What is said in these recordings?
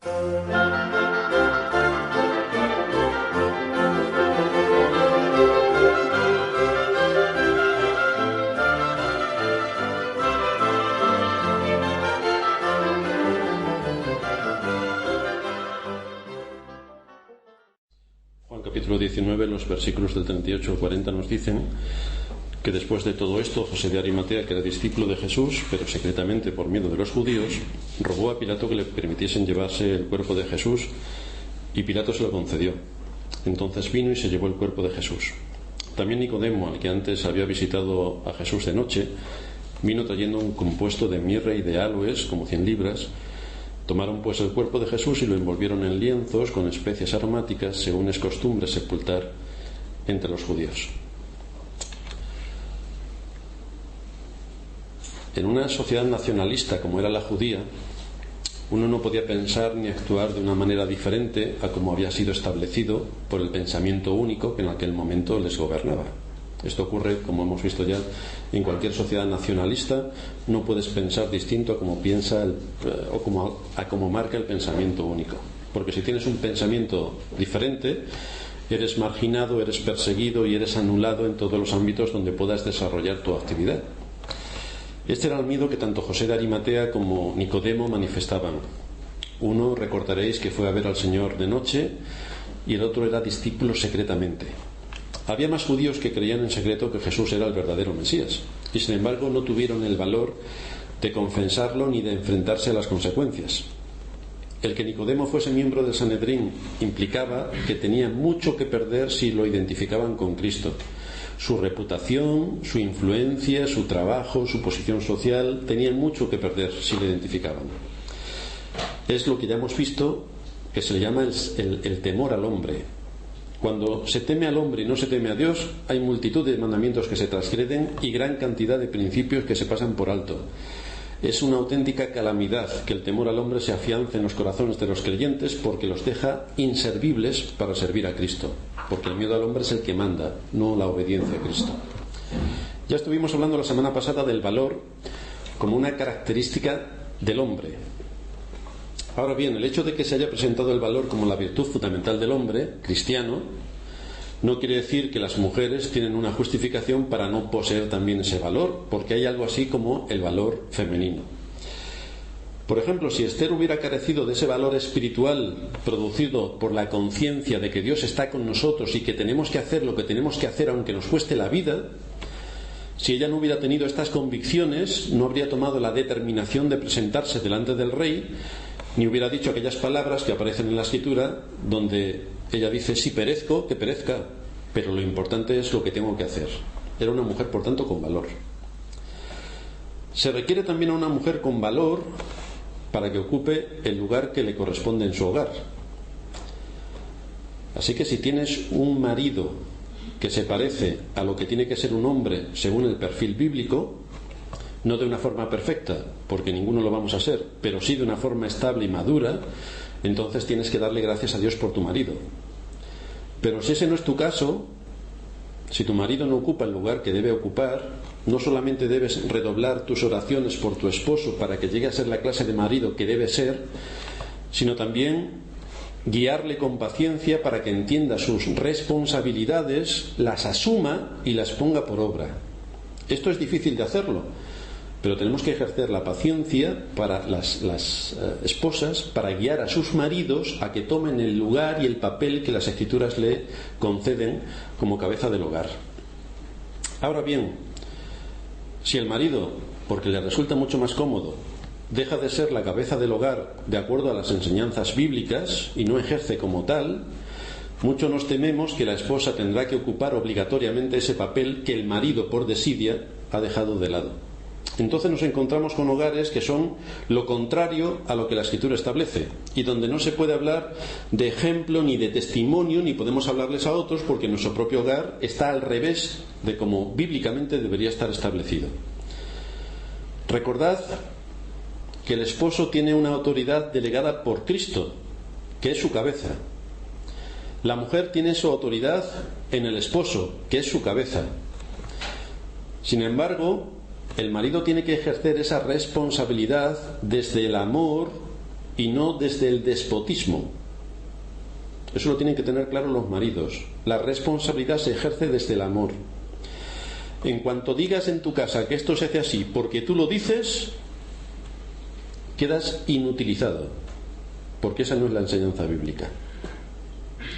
Juan capítulo 19, los versículos del 38 al 40 nos dicen que después de todo esto, José de Arimatea, que era discípulo de Jesús, pero secretamente por miedo de los judíos, rogó a Pilato que le permitiesen llevarse el cuerpo de Jesús, y Pilato se lo concedió. Entonces vino y se llevó el cuerpo de Jesús. También Nicodemo, al que antes había visitado a Jesús de noche, vino trayendo un compuesto de mirra y de áloes, como 100 libras. Tomaron pues el cuerpo de Jesús y lo envolvieron en lienzos con especias aromáticas, según es costumbre sepultar entre los judíos. En una sociedad nacionalista como era la judía, uno no podía pensar ni actuar de una manera diferente a como había sido establecido por el pensamiento único que en aquel momento les gobernaba. Esto ocurre, como hemos visto ya, en cualquier sociedad nacionalista. No puedes pensar distinto a como piensa a como marca el pensamiento único, porque si tienes un pensamiento diferente, eres marginado, eres perseguido y eres anulado en todos los ámbitos donde puedas desarrollar tu actividad. Este era el miedo que tanto José de Arimatea como Nicodemo manifestaban. Uno, recordaréis, que fue a ver al Señor de noche, y el otro era discípulo secretamente. Había más judíos que creían en secreto que Jesús era el verdadero Mesías, y sin embargo no tuvieron el valor de confesarlo ni de enfrentarse a las consecuencias. El que Nicodemo fuese miembro del Sanedrín implicaba que tenía mucho que perder si lo identificaban con Cristo. Su reputación, su influencia, su trabajo, su posición social tenían mucho que perder si le identificaban. Es lo que ya hemos visto, que se le llama el temor al hombre. Cuando se teme al hombre y no se teme a Dios, hay multitud de mandamientos que se transgreden y gran cantidad de principios que se pasan por alto. Es una auténtica calamidad que el temor al hombre se afiance en los corazones de los creyentes, porque los deja inservibles para servir a Cristo, porque el miedo al hombre es el que manda, no la obediencia a Cristo. Ya estuvimos hablando la semana pasada del valor como una característica del hombre. Ahora bien, el hecho de que se haya presentado el valor como la virtud fundamental del hombre cristiano no quiere decir que las mujeres tienen una justificación para no poseer también ese valor, porque hay algo así como el valor femenino. Por ejemplo, si Esther hubiera carecido de ese valor espiritual producido por la conciencia de que Dios está con nosotros y que tenemos que hacer lo que tenemos que hacer aunque nos cueste la vida, si ella no hubiera tenido estas convicciones, no habría tomado la determinación de presentarse delante del rey, ni hubiera dicho aquellas palabras que aparecen en la Escritura donde ella dice: si perezco, que perezca, pero lo importante es lo que tengo que hacer. Era una mujer, por tanto, con valor. Se requiere también a una mujer con valor para que ocupe el lugar que le corresponde en su hogar. Así que si tienes un marido que se parece a lo que tiene que ser un hombre según el perfil bíblico, no de una forma perfecta, porque ninguno lo vamos a ser, pero sí de una forma estable y madura, entonces tienes que darle gracias a Dios por tu marido. Pero si ese no es tu caso, si tu marido no ocupa el lugar que debe ocupar, no solamente debes redoblar tus oraciones por tu esposo para que llegue a ser la clase de marido que debe ser, sino también guiarle con paciencia para que entienda sus responsabilidades, las asuma y las ponga por obra. Esto es difícil de hacerlo, pero tenemos que ejercer la paciencia para las esposas, para guiar a sus maridos a que tomen el lugar y el papel que las Escrituras le conceden como cabeza del hogar. Ahora bien, si el marido, porque le resulta mucho más cómodo, deja de ser la cabeza del hogar de acuerdo a las enseñanzas bíblicas y no ejerce como tal, mucho nos tememos que la esposa tendrá que ocupar obligatoriamente ese papel que el marido, por desidia, ha dejado de lado. Entonces nos encontramos con hogares que son lo contrario a lo que la Escritura establece, y donde no se puede hablar de ejemplo ni de testimonio, ni podemos hablarles a otros, porque nuestro propio hogar está al revés de como bíblicamente debería estar establecido. Recordad que el esposo tiene una autoridad delegada por Cristo, que es su cabeza. La mujer tiene su autoridad en el esposo, que es su cabeza. Sin embargo, el marido tiene que ejercer esa responsabilidad desde el amor y no desde el despotismo. Eso lo tienen que tener claro los maridos. La responsabilidad se ejerce desde el amor. En cuanto digas en tu casa que esto se hace así porque tú lo dices, quedas inutilizado, porque esa no es la enseñanza bíblica.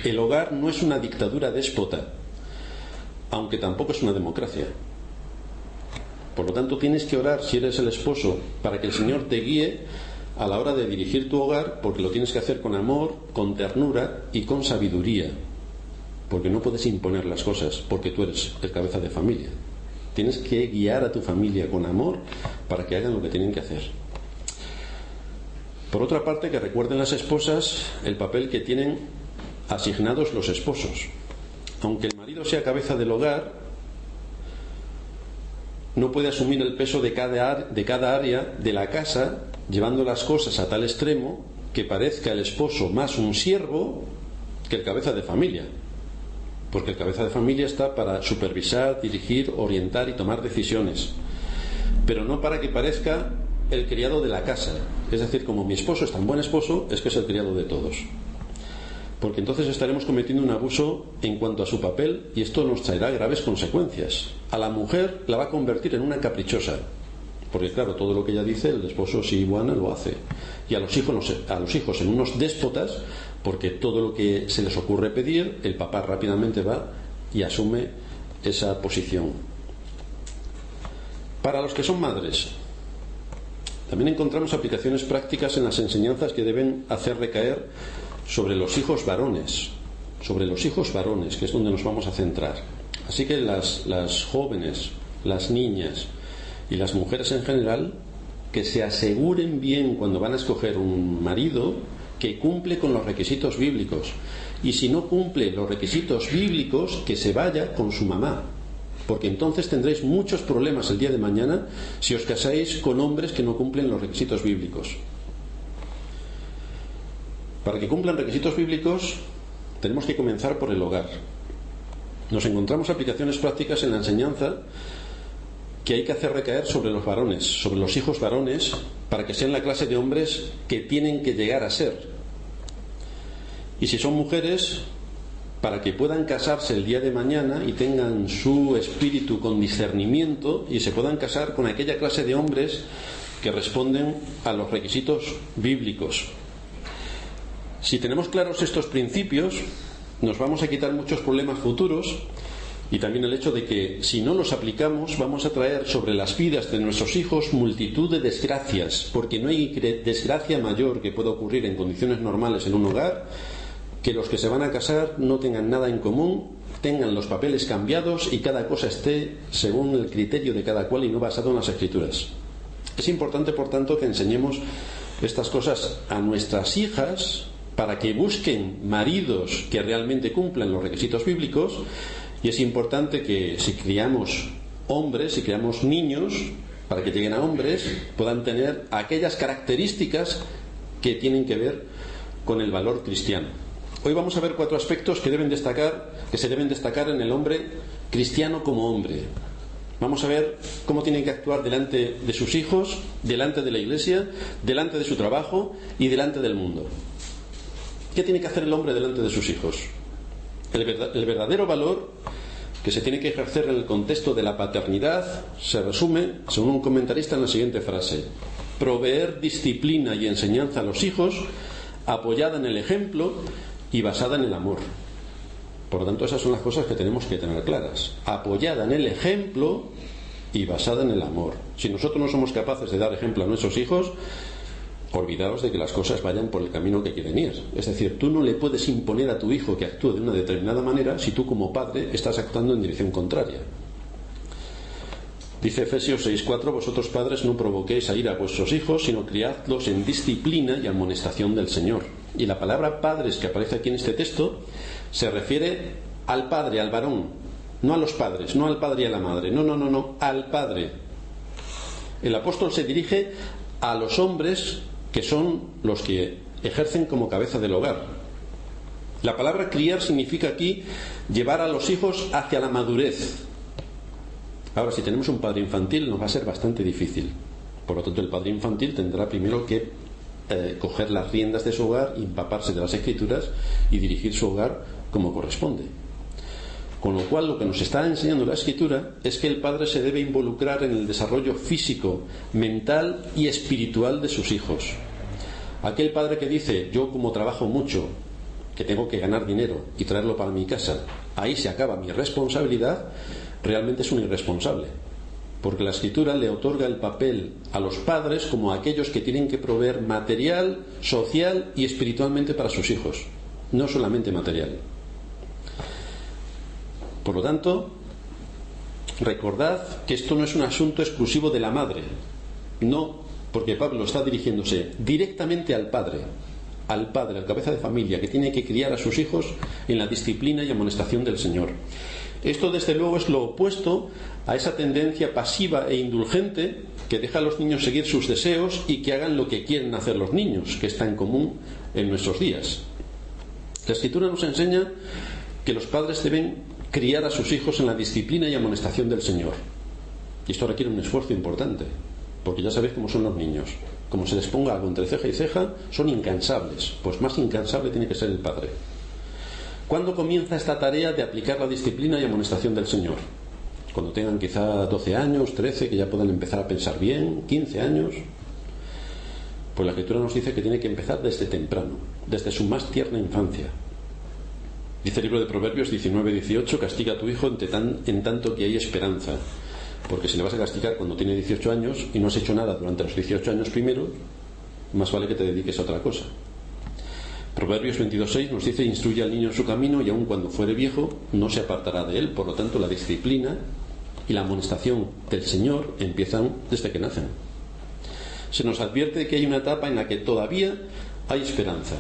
El hogar no es una dictadura déspota, aunque tampoco es una democracia. Por lo tanto, tienes que orar, si eres el esposo, para que el Señor te guíe a la hora de dirigir tu hogar, porque lo tienes que hacer con amor, con ternura y con sabiduría, porque no puedes imponer las cosas, porque tú eres el cabeza de familia. Tienes que guiar a tu familia con amor para que hagan lo que tienen que hacer. Por otra parte, que recuerden las esposas el papel que tienen asignados los esposos. Aunque el marido sea cabeza del hogar, no puede asumir el peso de cada área de la casa, llevando las cosas a tal extremo que parezca el esposo más un siervo que el cabeza de familia. Porque el cabeza de familia está para supervisar, dirigir, orientar y tomar decisiones, pero no para que parezca el criado de la casa. Es decir, como mi esposo es tan buen esposo, es que es el criado de todos. Porque entonces estaremos cometiendo un abuso en cuanto a su papel, y esto nos traerá graves consecuencias. A la mujer la va a convertir en una caprichosa, porque claro, todo lo que ella dice el esposo si buena lo hace, y a los hijos en unos déspotas, porque todo lo que se les ocurre pedir, el papá rápidamente va y asume esa posición. Para los que son madres, también encontramos aplicaciones prácticas en las enseñanzas que deben hacer recaer sobre los hijos varones, que es donde nos vamos a centrar. Así que las jóvenes, las niñas y las mujeres en general, que se aseguren bien cuando van a escoger un marido que cumple con los requisitos bíblicos, y si no cumple los requisitos bíblicos, que se vaya con su mamá, porque entonces tendréis muchos problemas el día de mañana si os casáis con hombres que no cumplen los requisitos bíblicos. Para que cumplan requisitos bíblicos tenemos que comenzar por el hogar. Nos encontramos aplicaciones prácticas en la enseñanza que hay que hacer recaer sobre los varones, sobre los hijos varones, para que sean la clase de hombres que tienen que llegar a ser. Y si son mujeres, para que puedan casarse el día de mañana y tengan su espíritu con discernimiento y se puedan casar con aquella clase de hombres que responden a los requisitos bíblicos. Si tenemos claros estos principios, nos vamos a quitar muchos problemas futuros, y también el hecho de que si no los aplicamos vamos a traer sobre las vidas de nuestros hijos multitud de desgracias, porque no hay desgracia mayor que pueda ocurrir en condiciones normales en un hogar que los que se van a casar no tengan nada en común, tengan los papeles cambiados y cada cosa esté según el criterio de cada cual y no basado en las Escrituras. Es importante, por tanto, que enseñemos estas cosas a nuestras hijas para que busquen maridos que realmente cumplan los requisitos bíblicos, y es importante que si criamos hombres, si criamos niños, para que lleguen a hombres, puedan tener aquellas características que tienen que ver con el valor cristiano. Hoy vamos a ver 4 aspectos que se deben destacar en el hombre cristiano como hombre. Vamos a ver cómo tiene que actuar delante de sus hijos, delante de la iglesia, delante de su trabajo y delante del mundo. ¿Qué tiene que hacer el hombre delante de sus hijos? El verdadero valor que se tiene que ejercer en el contexto de la paternidad se resume, según un comentarista, en la siguiente frase: proveer disciplina y enseñanza a los hijos apoyada en el ejemplo y basada en el amor. Por lo tanto, esas son las cosas que tenemos que tener claras: apoyada en el ejemplo y basada en el amor. Si nosotros no somos capaces de dar ejemplo a nuestros hijos, olvidaos de que las cosas vayan por el camino que quieren ir. Es decir, tú no le puedes imponer a tu hijo que actúe de una determinada manera si tú como padre estás actuando en dirección contraria. Dice Efesios 6:4: vosotros padres no provoquéis a ira a vuestros hijos, sino criadlos en disciplina y amonestación del Señor. Y la palabra padres que aparece aquí en este texto se refiere al padre, al varón, no a los padres, no al padre y a la madre, no, al padre. El apóstol se dirige a los hombres que son los que ejercen como cabeza del hogar. La palabra criar significa aquí llevar a los hijos hacia la madurez. Ahora, si tenemos un padre infantil nos va a ser bastante difícil. Por lo tanto, el padre infantil tendrá primero que coger las riendas de su hogar, empaparse de las Escrituras y dirigir su hogar como corresponde. Con lo cual, lo que nos está enseñando la Escritura es que el padre se debe involucrar en el desarrollo físico, mental y espiritual de sus hijos. Aquel padre que dice: yo, como trabajo mucho, que tengo que ganar dinero y traerlo para mi casa, ahí se acaba mi responsabilidad, realmente es un irresponsable, porque la Escritura le otorga el papel a los padres como aquellos que tienen que proveer material, social y espiritualmente para sus hijos, no solamente material. Por lo tanto, recordad que esto no es un asunto exclusivo de la madre, no, porque Pablo está dirigiéndose directamente al padre, al cabeza de familia, que tiene que criar a sus hijos en la disciplina y amonestación del Señor. Esto, desde luego, es lo opuesto a esa tendencia pasiva e indulgente que deja a los niños seguir sus deseos y que hagan lo que quieren hacer los niños, que está en común en nuestros días. La Escritura nos enseña que los padres deben criar a sus hijos en la disciplina y amonestación del Señor. Y esto requiere un esfuerzo importante, porque ya sabéis cómo son los niños. Como se les ponga algo entre ceja y ceja, son incansables. Pues más incansable tiene que ser el padre. ¿Cuándo comienza esta tarea de aplicar la disciplina y amonestación del Señor? Cuando tengan quizá 12 años, 13, que ya puedan empezar a pensar bien, 15 años. Pues la Escritura nos dice que tiene que empezar desde temprano, desde su más tierna infancia. Dice el libro de Proverbios 19:18: castiga a tu hijo en tanto que hay esperanza. Porque si le vas a castigar cuando tiene 18 años y no has hecho nada durante los 18 años primero, más vale que te dediques a otra cosa. Proverbios 22:6 nos dice: instruye al niño en su camino y aun cuando fuere viejo no se apartará de él. Por lo tanto, la disciplina y la amonestación del Señor empiezan desde que nacen. Se nos advierte que hay una etapa en la que todavía hay esperanza.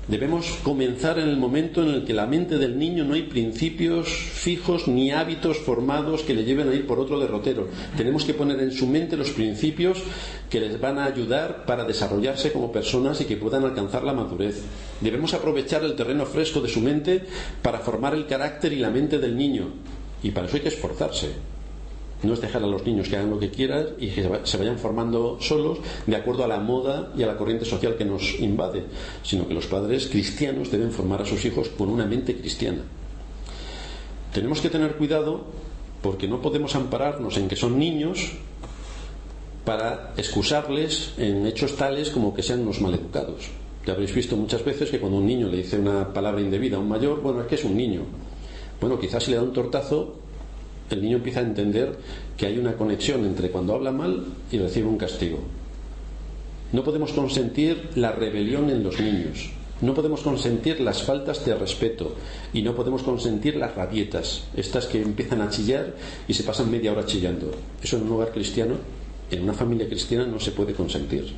Debemos comenzar en el momento en el que la mente del niño no hay principios fijos ni hábitos formados que le lleven a ir por otro derrotero. Tenemos que poner en su mente los principios que les van a ayudar para desarrollarse como personas y que puedan alcanzar la madurez. Debemos aprovechar el terreno fresco de su mente para formar el carácter y la mente del niño. Y para eso hay que esforzarse. No es dejar a los niños que hagan lo que quieran y que se vayan formando solos de acuerdo a la moda y a la corriente social que nos invade, sino que los padres cristianos deben formar a sus hijos con una mente cristiana. Tenemos que tener cuidado porque no podemos ampararnos en que son niños para excusarles en hechos tales como que sean unos maleducados. Ya habréis visto muchas veces que cuando un niño le dice una palabra indebida a un mayor, bueno, es que es un niño. Bueno, quizás si le da un tortazo, el niño empieza a entender que hay una conexión entre cuando habla mal y recibe un castigo. No podemos consentir la rebelión en los niños, no podemos consentir las faltas de respeto y no podemos consentir las rabietas, estas que empiezan a chillar y se pasan media hora chillando. Eso en un hogar cristiano, en una familia cristiana, no se puede consentir.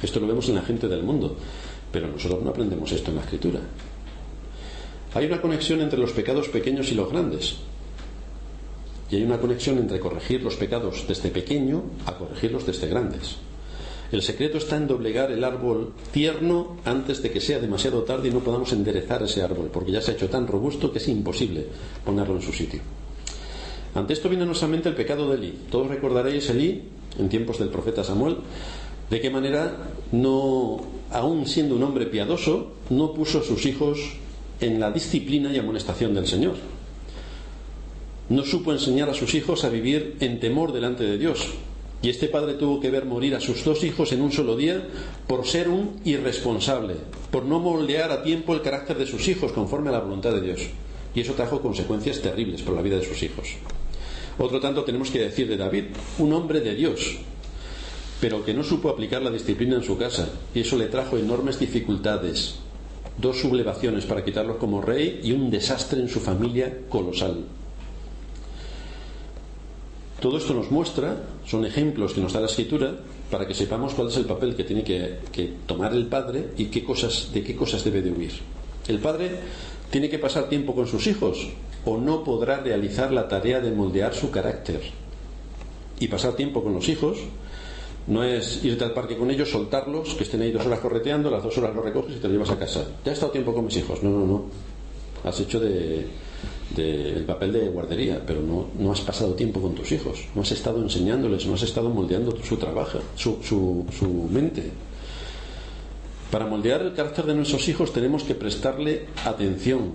Esto lo vemos en la gente del mundo, pero nosotros no aprendemos esto en la Escritura. Hay una conexión entre los pecados pequeños y los grandes. Y hay una conexión entre corregir los pecados desde pequeño a corregirlos desde grandes. El secreto está en doblegar el árbol tierno antes de que sea demasiado tarde y no podamos enderezar ese árbol, porque ya se ha hecho tan robusto que es imposible ponerlo en su sitio. Ante esto viene a nuestra mente el pecado de Elí. Todos recordaréis Elí, en tiempos del profeta Samuel, de qué manera, aún siendo un hombre piadoso, no puso a sus hijos en la disciplina y amonestación del Señor. No supo enseñar a sus hijos a vivir en temor delante de Dios. Y este padre tuvo que ver morir a sus 2 hijos en un solo día por ser un irresponsable, por no moldear a tiempo el carácter de sus hijos conforme a la voluntad de Dios. Y eso trajo consecuencias terribles por la vida de sus hijos. Otro tanto tenemos que decir de David, un hombre de Dios, pero que no supo aplicar la disciplina en su casa, y eso le trajo enormes dificultades. 2 sublevaciones para quitarlos como rey y un desastre en su familia colosal. Todo esto nos muestra, son ejemplos que nos da la Escritura para que sepamos cuál es el papel que tiene que tomar el padre y de qué cosas debe de huir. El padre tiene que pasar tiempo con sus hijos o no podrá realizar la tarea de moldear su carácter. Y pasar tiempo con los hijos no es irte al parque con ellos, soltarlos, que estén ahí 2 horas correteando, las 2 horas los recoges y te los llevas a casa. Ya he estado tiempo con mis hijos. No. Has hecho de del papel de guardería, pero no has pasado tiempo con tus hijos, no has estado enseñándoles, no has estado moldeando su trabajo, su mente. Para moldear el carácter de nuestros hijos tenemos que prestarle atención,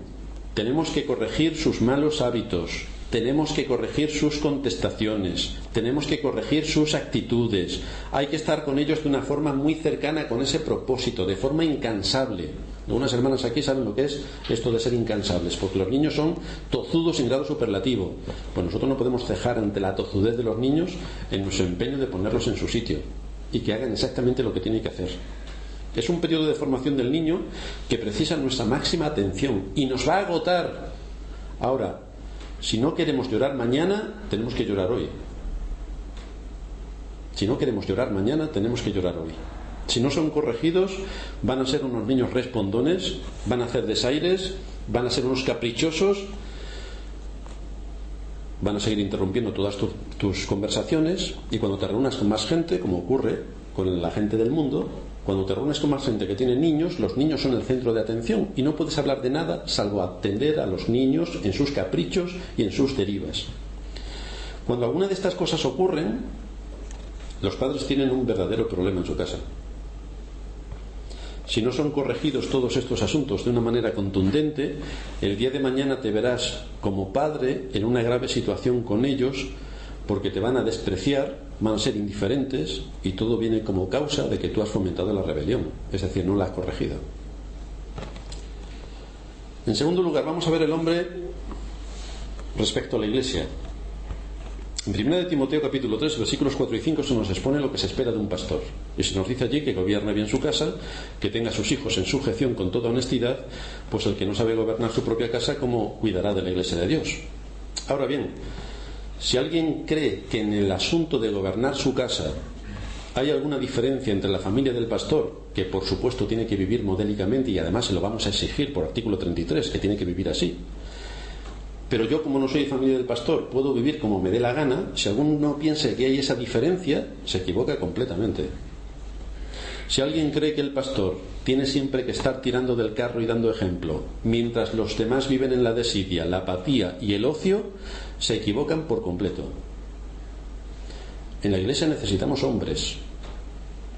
tenemos que corregir sus malos hábitos, tenemos que corregir sus contestaciones, tenemos que corregir sus actitudes, hay que estar con ellos de una forma muy cercana con ese propósito, de forma incansable. Algunas hermanas aquí saben lo que es esto de ser incansables, porque los niños son tozudos en grado superlativo. Pues nosotros no podemos cejar ante la tozudez de los niños en nuestro empeño de ponerlos en su sitio y que hagan exactamente lo que tienen que hacer. Es un periodo de formación del niño que precisa nuestra máxima atención y nos va a agotar. Ahora, si no queremos llorar mañana, tenemos que llorar hoy. Si no queremos llorar mañana, tenemos que llorar hoy. Si no son corregidos, van a ser unos niños respondones, van a hacer desaires, van a ser unos caprichosos, van a seguir interrumpiendo todas tus conversaciones, y cuando te reúnas con más gente, como ocurre con la gente del mundo, cuando te reúnes con más gente que tiene niños, los niños son el centro de atención y no puedes hablar de nada salvo atender a los niños en sus caprichos y en sus derivas. Cuando alguna de estas cosas ocurren, los padres tienen un verdadero problema en su casa. Si no son corregidos todos estos asuntos de una manera contundente, el día de mañana te verás como padre en una grave situación con ellos, porque te van a despreciar, van a ser indiferentes, y todo viene como causa de que tú has fomentado la rebelión, es decir, no la has corregido. En segundo lugar, vamos a ver el hombre respecto a la Iglesia. En 1 de Timoteo capítulo 3, versículos 4 y 5 se nos expone lo que se espera de un pastor, y se nos dice allí que gobierne bien su casa, que tenga a sus hijos en sujeción con toda honestidad, pues el que no sabe gobernar su propia casa, ¿cómo cuidará de la Iglesia de Dios? Ahora bien, si alguien cree que en el asunto de gobernar su casa hay alguna diferencia entre la familia del pastor, que por supuesto tiene que vivir modélicamente, y además se lo vamos a exigir por artículo 33, que tiene que vivir así, pero yo, como no soy familia del pastor, puedo vivir como me dé la gana, si alguno piensa que hay esa diferencia, se equivoca completamente. Si alguien cree que el pastor tiene siempre que estar tirando del carro y dando ejemplo, mientras los demás viven en la desidia, la apatía y el ocio, se equivocan por completo. En la Iglesia necesitamos hombres.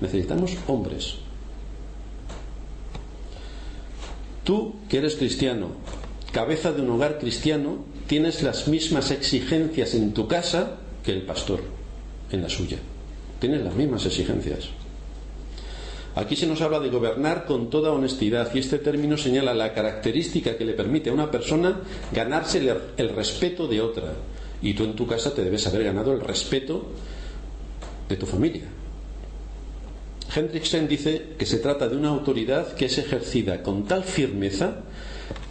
Necesitamos hombres. Tú, que eres cristiano, cabeza de un hogar cristiano, tienes las mismas exigencias en tu casa que el pastor en la suya. Tienes las mismas exigencias. Aquí se nos habla de gobernar con toda honestidad, y este término señala la característica que le permite a una persona ganarse el respeto de otra, y tú en tu casa te debes haber ganado el respeto de tu familia. Hendriksen dice que se trata de una autoridad que es ejercida con tal firmeza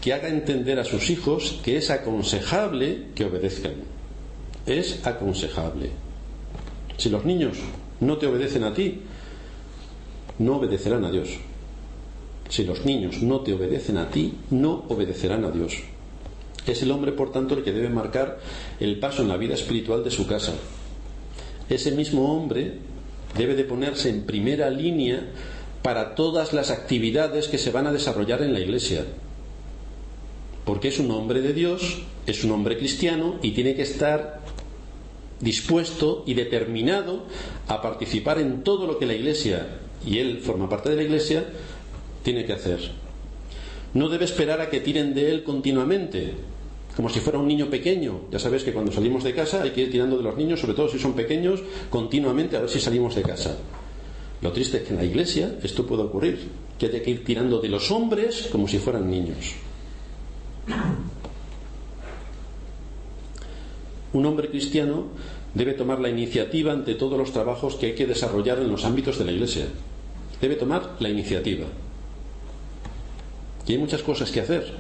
que haga entender a sus hijos que es aconsejable que obedezcan. Es aconsejable. Si los niños no te obedecen a ti, no obedecerán a Dios. Si los niños no te obedecen a ti, no obedecerán a Dios. Es el hombre, por tanto, el que debe marcar el paso en la vida espiritual de su casa. Ese mismo hombre debe de ponerse en primera línea para todas las actividades que se van a desarrollar en la Iglesia, porque es un hombre de Dios, es un hombre cristiano, y tiene que estar dispuesto y determinado a participar en todo lo que la Iglesia, y él forma parte de la Iglesia, tiene que hacer. No debe esperar a que tiren de él continuamente, como si fuera un niño pequeño. Ya sabes que cuando salimos de casa hay que ir tirando de los niños, sobre todo si son pequeños, continuamente, a ver si salimos de casa. Lo triste es que en la Iglesia esto puede ocurrir, que haya que ir tirando de los hombres como si fueran niños. Un hombre cristiano debe tomar la iniciativa ante todos los trabajos que hay que desarrollar en los ámbitos de la Iglesia. Debe tomar la iniciativa. Y hay muchas cosas que hacer.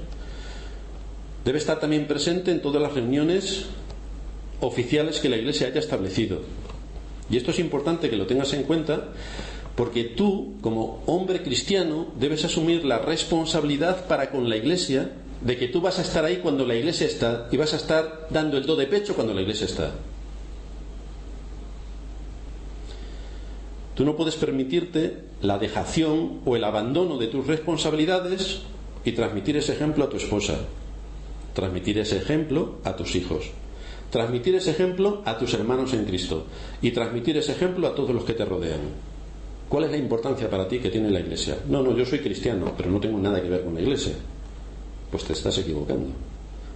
Debe estar también presente en todas las reuniones oficiales que la Iglesia haya establecido. Y esto es importante que lo tengas en cuenta, porque tú, como hombre cristiano, debes asumir la responsabilidad para con la Iglesia de que tú vas a estar ahí cuando la Iglesia está, y vas a estar dando el do de pecho cuando la Iglesia está. Tú no puedes permitirte la dejación o el abandono de tus responsabilidades y transmitir ese ejemplo a tu esposa. transmitir ese ejemplo a tus hijos, transmitir ese ejemplo a tus hermanos en Cristo y transmitir ese ejemplo a todos los que te rodean. ¿Cuál es la importancia para ti que tiene la Iglesia? No, yo soy cristiano, pero no tengo nada que ver con la Iglesia. Pues te estás equivocando,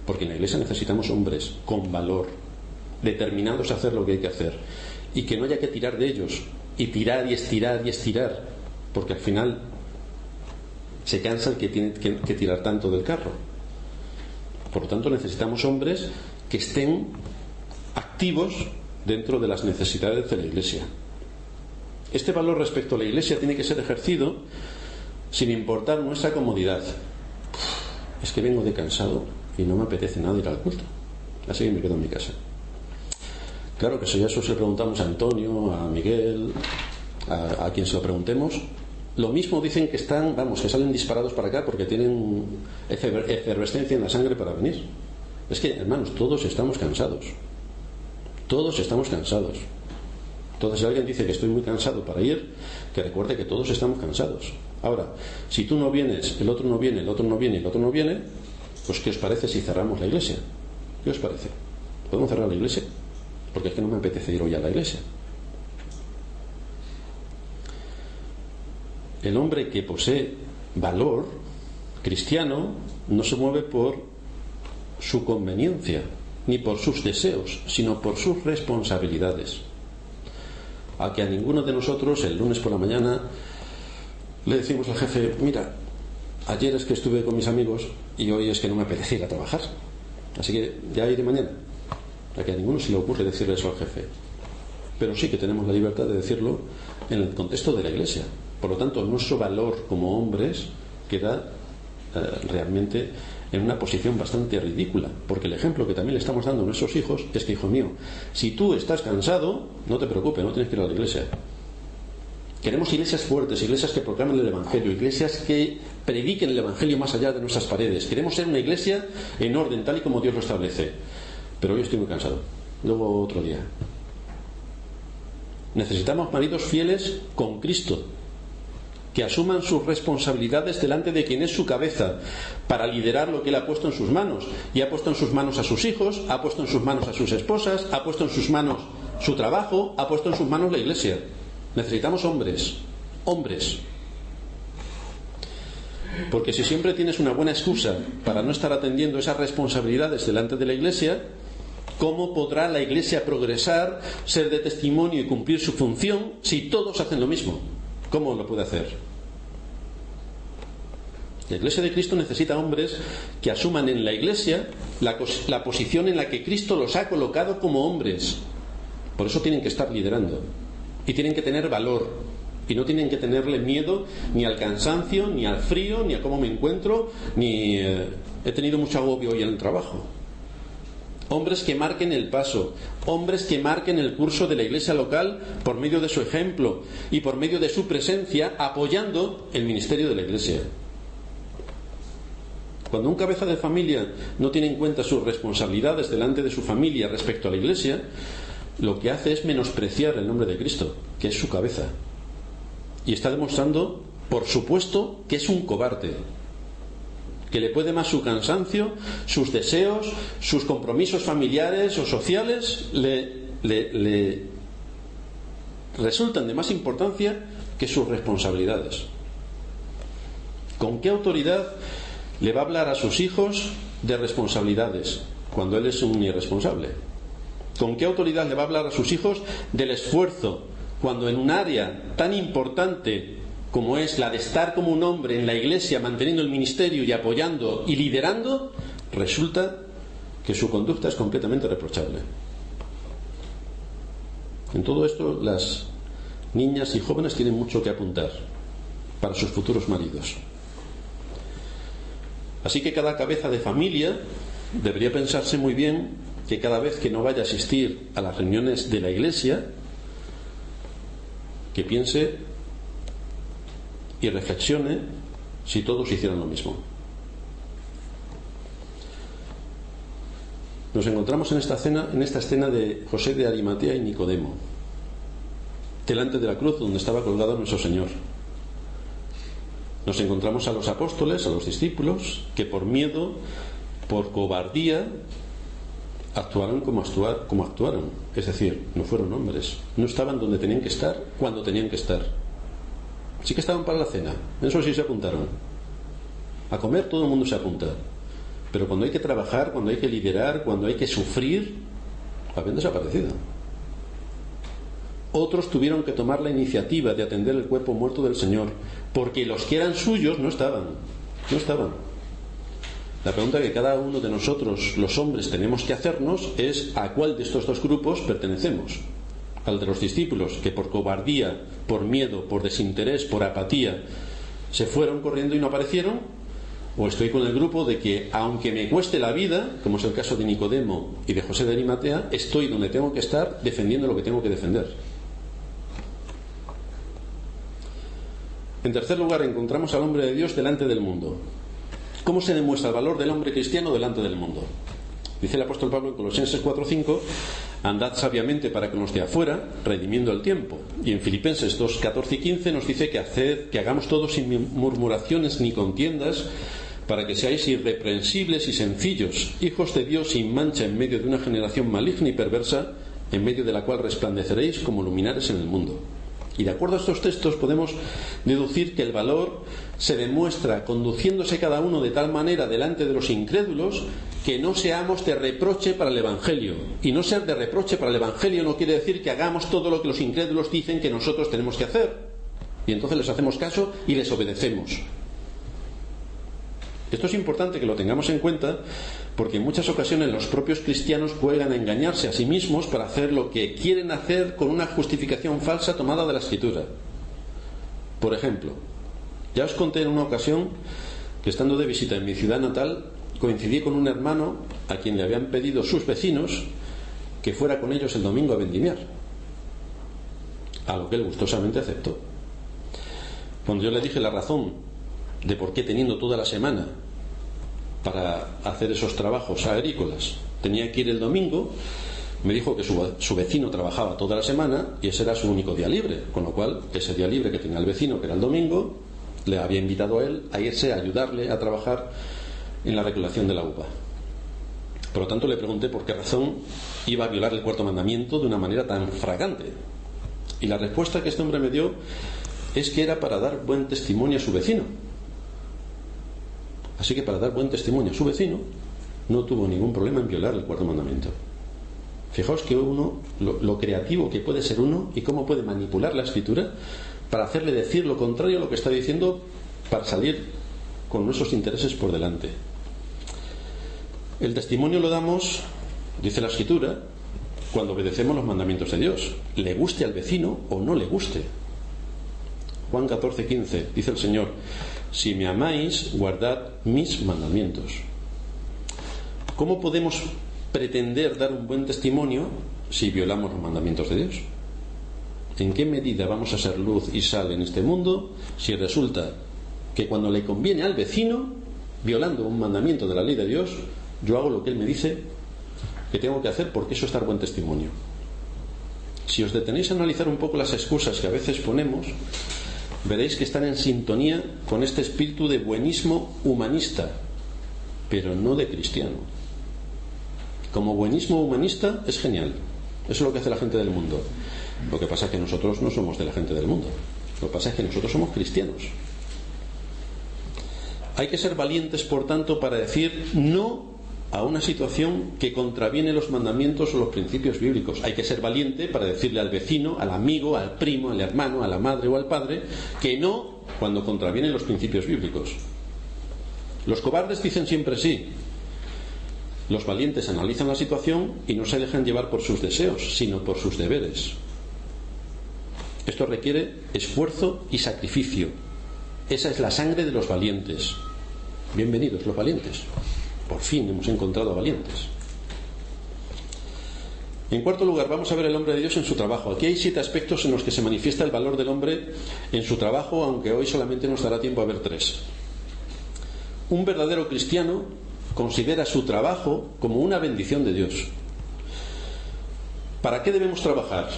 porque en la Iglesia necesitamos hombres con valor, determinados a hacer lo que hay que hacer, y que no haya que tirar de ellos y tirar y estirar y estirar, porque al final se cansa el que tiene que tirar tanto del carro. Por lo tanto, necesitamos hombres que estén activos dentro de las necesidades de la Iglesia. Este valor respecto a la Iglesia tiene que ser ejercido sin importar nuestra comodidad. Es que vengo de cansado y no me apetece nada ir al culto, así que me quedo en mi casa. Claro que si eso se lo preguntamos a Antonio, a Miguel, a quien se lo preguntemos, lo mismo dicen que están, que salen disparados para acá porque tienen efervescencia en la sangre para venir. Es que, hermanos, todos estamos cansados. Todos estamos cansados. Entonces, si alguien dice que estoy muy cansado para ir, que recuerde que todos estamos cansados. Ahora, si tú no vienes, el otro no viene, el otro no viene, el otro no viene, pues ¿qué os parece si cerramos la iglesia? ¿Qué os parece? ¿Podemos cerrar la iglesia? Porque es que no me apetece ir hoy a la iglesia. El hombre que posee valor cristiano no se mueve por su conveniencia ni por sus deseos, sino por sus responsabilidades. A que a ninguno de nosotros el lunes por la mañana le decimos al jefe: mira, ayer es que estuve con mis amigos y hoy es que no me apetece ir a trabajar, así que ya iré mañana. A que a ninguno se le ocurre decirle eso al jefe, pero sí que tenemos la libertad de decirlo en el contexto de la iglesia. Por lo tanto, nuestro valor como hombres queda realmente en una posición bastante ridícula, porque el ejemplo que también le estamos dando a nuestros hijos es que, hijo mío, si tú estás cansado, no te preocupes, no tienes que ir a la iglesia. Queremos iglesias fuertes, iglesias que proclamen el Evangelio, iglesias que prediquen el Evangelio más allá de nuestras paredes. Queremos ser una iglesia en orden, tal y como Dios lo establece. Pero hoy estoy muy cansado, luego otro día. Necesitamos maridos fieles con Cristo, que asuman sus responsabilidades delante de quien es su cabeza, para liderar lo que Él ha puesto en sus manos. Y ha puesto en sus manos a sus hijos, ha puesto en sus manos a sus esposas, ha puesto en sus manos su trabajo, ha puesto en sus manos la iglesia. Necesitamos hombres. Porque si siempre tienes una buena excusa para no estar atendiendo esas responsabilidades delante de la iglesia, ¿cómo podrá la iglesia progresar, ser de testimonio y cumplir su función si todos hacen lo mismo? ¿Cómo lo puede hacer? La Iglesia de Cristo necesita hombres que asuman en la Iglesia la posición en la que Cristo los ha colocado como hombres. Por eso tienen que estar liderando. Y tienen que tener valor. Y no tienen que tenerle miedo ni al cansancio, ni al frío, ni a cómo me encuentro, ni he tenido mucho agobio hoy en el trabajo. Hombres que marquen el paso, hombres que marquen el curso de la iglesia local por medio de su ejemplo y por medio de su presencia, apoyando el ministerio de la iglesia. Cuando un cabeza de familia no tiene en cuenta sus responsabilidades delante de su familia respecto a la iglesia, lo que hace es menospreciar el nombre de Cristo, que es su cabeza. Y está demostrando, por supuesto, que es un cobarde, que le puede más su cansancio, sus deseos, sus compromisos familiares o sociales, le resultan de más importancia que sus responsabilidades. ¿Con qué autoridad le va a hablar a sus hijos de responsabilidades cuando él es un irresponsable? ¿Con qué autoridad le va a hablar a sus hijos del esfuerzo cuando en un área tan importante como es la de estar como un hombre en la iglesia, manteniendo el ministerio y apoyando y liderando, resulta que su conducta es completamente reprochable? En todo esto, las niñas y jóvenes tienen mucho que apuntar para sus futuros maridos. Así que cada cabeza de familia debería pensarse muy bien que cada vez que no vaya a asistir a las reuniones de la iglesia, que piense y reflexione si todos hicieran lo mismo. Nos encontramos en esta escena de José de Arimatea y Nicodemo, delante de la cruz donde estaba colgado nuestro Señor. Nos encontramos a los apóstoles, a los discípulos, que por miedo, por cobardía actuaron como actuaron. Es decir, no fueron hombres, no estaban donde tenían que estar, cuando tenían que estar. Sí que estaban para la cena, eso sí se apuntaron. A comer todo el mundo se apunta, pero cuando hay que trabajar, cuando hay que liderar, cuando hay que sufrir, habían desaparecido. Otros tuvieron que tomar la iniciativa de atender el cuerpo muerto del Señor, porque los que eran suyos no estaban. La pregunta que cada uno de nosotros, los hombres, tenemos que hacernos es: ¿a cuál de estos dos grupos pertenecemos? ¿Al de los discípulos, que por cobardía, por miedo, por desinterés, por apatía, se fueron corriendo y no aparecieron? ¿O estoy con el grupo de que, aunque me cueste la vida, como es el caso de Nicodemo y de José de Arimatea, estoy donde tengo que estar, defendiendo lo que tengo que defender? En tercer lugar, encontramos al hombre de Dios delante del mundo. ¿Cómo se demuestra el valor del hombre cristiano delante del mundo? Dice el apóstol Pablo en Colosenses 4:5: andad sabiamente para con los de afuera, redimiendo el tiempo. Y en Filipenses 2:14 y 15 nos dice que hagamos todo sin murmuraciones ni contiendas, para que seáis irreprensibles y sencillos, hijos de Dios sin mancha en medio de una generación maligna y perversa, en medio de la cual resplandeceréis como luminares en el mundo. Y de acuerdo a estos textos podemos deducir que el valor se demuestra conduciéndose cada uno de tal manera delante de los incrédulos que no seamos de reproche para el Evangelio. Y no ser de reproche para el Evangelio no quiere decir que hagamos todo lo que los incrédulos dicen que nosotros tenemos que hacer, y entonces les hacemos caso y les obedecemos. Esto es importante que lo tengamos en cuenta, porque en muchas ocasiones los propios cristianos juegan a engañarse a sí mismos para hacer lo que quieren hacer con una justificación falsa tomada de la Escritura. Por ejemplo, ya os conté en una ocasión que, estando de visita en mi ciudad natal, coincidí con un hermano a quien le habían pedido sus vecinos que fuera con ellos el domingo a vendimiar, a lo que él gustosamente aceptó. Cuando yo le dije la razón de por qué, teniendo toda la semana para hacer esos trabajos agrícolas, tenía que ir el domingo, me dijo que su vecino trabajaba toda la semana y ese era su único día libre, con lo cual ese día libre que tenía el vecino, que era el domingo, le había invitado a él a irse a ayudarle a trabajar en la recolección de la uva. Por lo tanto, le pregunté por qué razón iba a violar el cuarto mandamiento de una manera tan fragante, y la respuesta que este hombre me dio es que era para dar buen testimonio a su vecino. Así que para dar buen testimonio a su vecino no tuvo ningún problema en violar el cuarto mandamiento. Fijaos que uno, lo creativo que puede ser uno y cómo puede manipular la Escritura para hacerle decir lo contrario a lo que está diciendo, para salir con nuestros intereses por delante. El testimonio lo damos, dice la Escritura, cuando obedecemos los mandamientos de Dios, le guste al vecino o no le guste. Juan 14:15 dice el Señor: si me amáis, guardad mis mandamientos. ¿Cómo podemos pretender dar un buen testimonio si violamos los mandamientos de Dios? ¿En qué medida vamos a ser luz y sal en este mundo si resulta que cuando le conviene al vecino, violando un mandamiento de la ley de Dios, yo hago lo que él me dice que tengo que hacer, porque eso es dar buen testimonio? Si os detenéis a analizar un poco las excusas que a veces ponemos, veréis que están en sintonía con este espíritu de buenismo humanista, pero no de cristiano. Como buenismo humanista es genial, eso es lo que hace la gente del mundo. Lo que pasa es que nosotros no somos de la gente del mundo, lo que pasa es que nosotros somos cristianos. Hay que ser valientes, por tanto, para decir no a una situación que contraviene los mandamientos o los principios bíblicos. Hay que ser valiente para decirle al vecino, al amigo, al primo, al hermano, a la madre o al padre que no cuando contravienen los principios bíblicos. Los cobardes dicen siempre sí. Los valientes analizan la situación y no se dejan llevar por sus deseos, sino por sus deberes. Esto requiere esfuerzo y sacrificio. Esa es la sangre de los valientes. Bienvenidos los valientes. Por fin hemos encontrado a valientes. En cuarto lugar, vamos a ver el hombre de Dios en su trabajo. Aquí hay 7 aspectos en los que se manifiesta el valor del hombre en su trabajo, aunque hoy solamente nos dará tiempo a ver 3. Un verdadero cristiano considera su trabajo como una bendición de Dios. ¿Para qué debemos trabajar?